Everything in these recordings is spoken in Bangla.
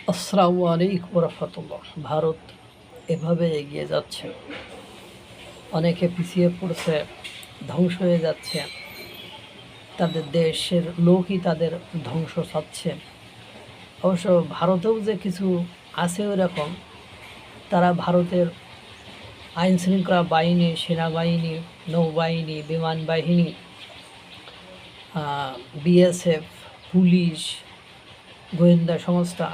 আসসালামু আলাইকুম রহমতুল্লাহ। ভারত এভাবে এগিয়ে যাচ্ছে, অনেকে পিছিয়ে পড়ছে, ধ্বংস হয়ে যাচ্ছে, তাদের দেশের লোকই তাদের ধ্বংস চাচ্ছে। অবশ্য ভারতেও যে কিছু আছে ওরকম, তারা ভারতের আইন শৃঙ্খলা বাহিনী, সেনাবাহিনী, নৌবাহিনী, বিমান বাহিনী, বিএসএফ, পুলিশ, গোয়েন্দা সংস্থা,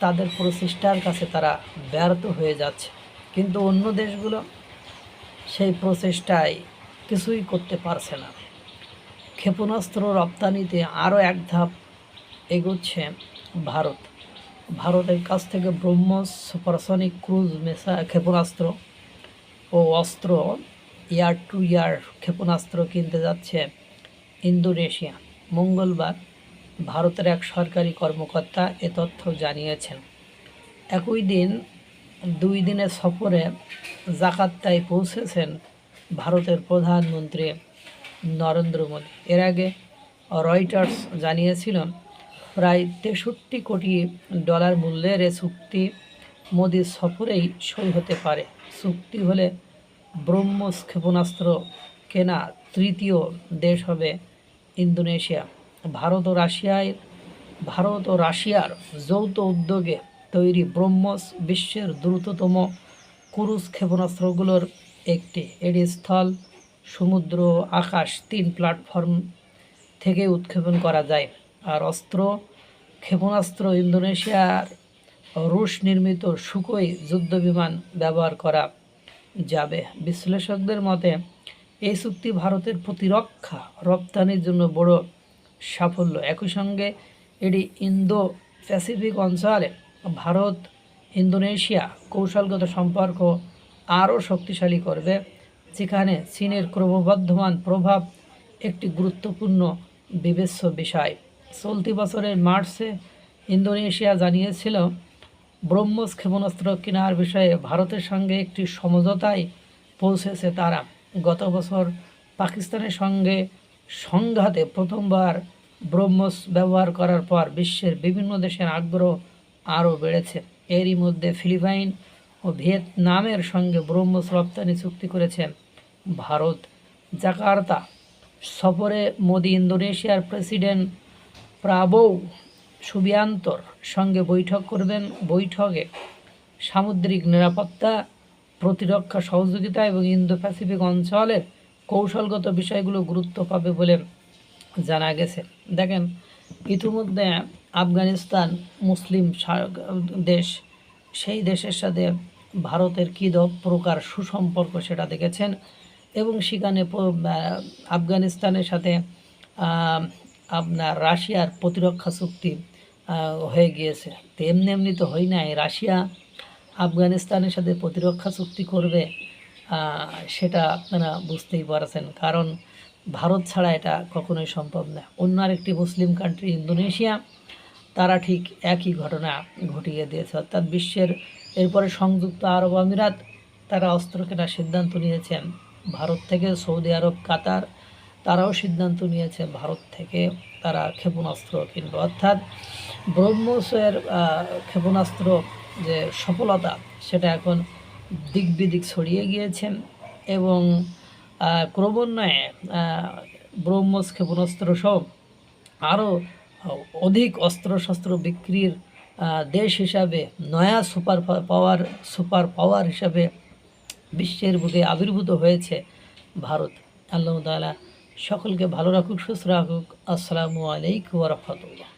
তাদের প্রচেষ্টার কাছে তারা ব্যর্থ হয়ে যাচ্ছে। কিন্তু অন্য দেশগুলো সেই প্রচেষ্টায় কিছুই করতে পারছে না। ক্ষেপণাস্ত্র রপ্তানিতে আরও এক ধাপ এগোচ্ছে ভারত। ভারতের কাছ থেকে ব্রহ্মস সুপারসনিক ক্রুজ ক্ষেপণাস্ত্র ও অস্ত্র, এয়ার টু এয়ার ক্ষেপণাস্ত্র কিনতে যাচ্ছে ইন্দোনেশিয়া। মঙ্গলবার ভারতের এক সরকারি কর্মকর্তা এ তথ্য জানিয়েছেন। একই দিন 2 দিনের সফরে জাকার্তায় পৌঁছেছেন ভারতের প্রধানমন্ত্রী নরেন্দ্র মোদী। এর আগে রয়টার্স জানিয়েছিল, প্রায় 63 কোটি ডলার মূল্যের এ চুক্তি মোদির সফরেই সই হতে পারে। চুক্তি হলে ব্রহ্মস ক্ষেপণাস্ত্র কেনা তৃতীয় দেশ হবে ইন্দোনেশিয়া। ভারত ও রাশিয়ার যৌথ উদ্যোগে তৈরি ব্রহ্মস বিশ্বের দ্রুততম ক্রুজ ক্ষেপণাস্ত্রগুলোর একটি। এটি স্থল, সমুদ্র, আকাশ 3 প্ল্যাটফর্ম থেকে উৎক্ষেপণ করা যায়। আর ক্ষেপণাস্ত্র ইন্দোনেশিয়ার রুশ নির্মিত সুখোই যুদ্ধবিমান ব্যবহার করা যাবে। বিশ্লেষকদের মতে এই চুক্তি ভারতের প্রতিরক্ষা রপ্তানির জন্য বড় সাফল্য। একই সঙ্গে এটি ইন্দো প্যাসিফিক অঞ্চলে ভারত ইন্দোনেশিয়া কৌশলগত সম্পর্ক আরও শক্তিশালী করবে, যেখানে চীনের ক্রমবর্ধমান প্রভাব একটি গুরুত্বপূর্ণ বিবেচ্য বিষয়। চলতি বছরের মার্চে ইন্দোনেশিয়া জানিয়েছিল, ব্রহ্মস ক্ষেপণাস্ত্র কেনার বিষয়ে ভারতের সঙ্গে একটি সমঝোতায় পৌঁছেছে তারা। গত বছর পাকিস্তানের সঙ্গে সংঘাতে প্রথমবার ব্রহ্মস ব্যবহার করার পর বিশ্বের বিভিন্ন দেশের আগ্রহ আরও বেড়েছে। এরই মধ্যে ফিলিপাইন ও ভিয়েতনামের সঙ্গে ব্রহ্মস রপ্তানি চুক্তি করেছে ভারত। জাকার্তা সফরে মোদি ইন্দোনেশিয়ার প্রেসিডেন্ট প্রাবোও সুবিয়ান্তোর সঙ্গে বৈঠক করবেন। বৈঠকে সামুদ্রিক নিরাপত্তা, প্রতিরক্ষা সহযোগিতা এবং ইন্দো প্যাসিফিক অঞ্চলের কৌশলগত বিষয়গুলো গুরুত্ব পাবে বলে জানা গেছে। দেখেন, ইতিমধ্যে আফগানিস্তান মুসলিম দেশ, সেই দেশের সাথে ভারতের কী প্রকার সুসম্পর্ক সেটা দেখেছেন, এবং সেখানে আফগানিস্তানের সাথে আপনার রাশিয়ার প্রতিরক্ষা চুক্তি হয়ে গিয়েছে। তো এমনি তো হয় নাই, রাশিয়া আফগানিস্তানের সাথে প্রতিরক্ষা চুক্তি করবে, সেটা আপনারা বুঝতেই পারছেন, কারণ ভারত ছাড়া এটা কখনোই সম্ভব না। অন্য আরেকটি মুসলিম কান্ট্রি ইন্দোনেশিয়া, তারা ঠিক একই ঘটনা ঘটিয়ে দিয়েছে। অর্থাৎ বিশ্বের এরপরে সংযুক্ত আরব আমিরাত, তারা অস্ত্র কেনার সিদ্ধান্ত নিয়েছেন ভারত থেকে। সৌদি আরব, কাতার, তারাও সিদ্ধান্ত নিয়েছে ভারত থেকে তারা ক্ষেপণাস্ত্র কিনবে। অর্থাৎ ব্রহ্মসের ক্ষেপণাস্ত্র যে সফলতা, সেটা এখন দিক বিদিক ছড়িয়ে গিয়েছে, এবং ক্রমান্বয়ে ব্রহ্মস ক্ষেপণাস্ত্র সহ আরও অধিক অস্ত্রশস্ত্র বিক্রির দেশ হিসাবে, নয়া সুপার পাওয়ার হিসাবে বিশ্বের বুকে আবির্ভূত হয়েছে ভারত। আল্লাহ তাআলা সকলকে ভালো রাখুক, সুস্থ রাখুক। আসসালামু আলাইকুম ওয়া রাহমাতুল্লাহ।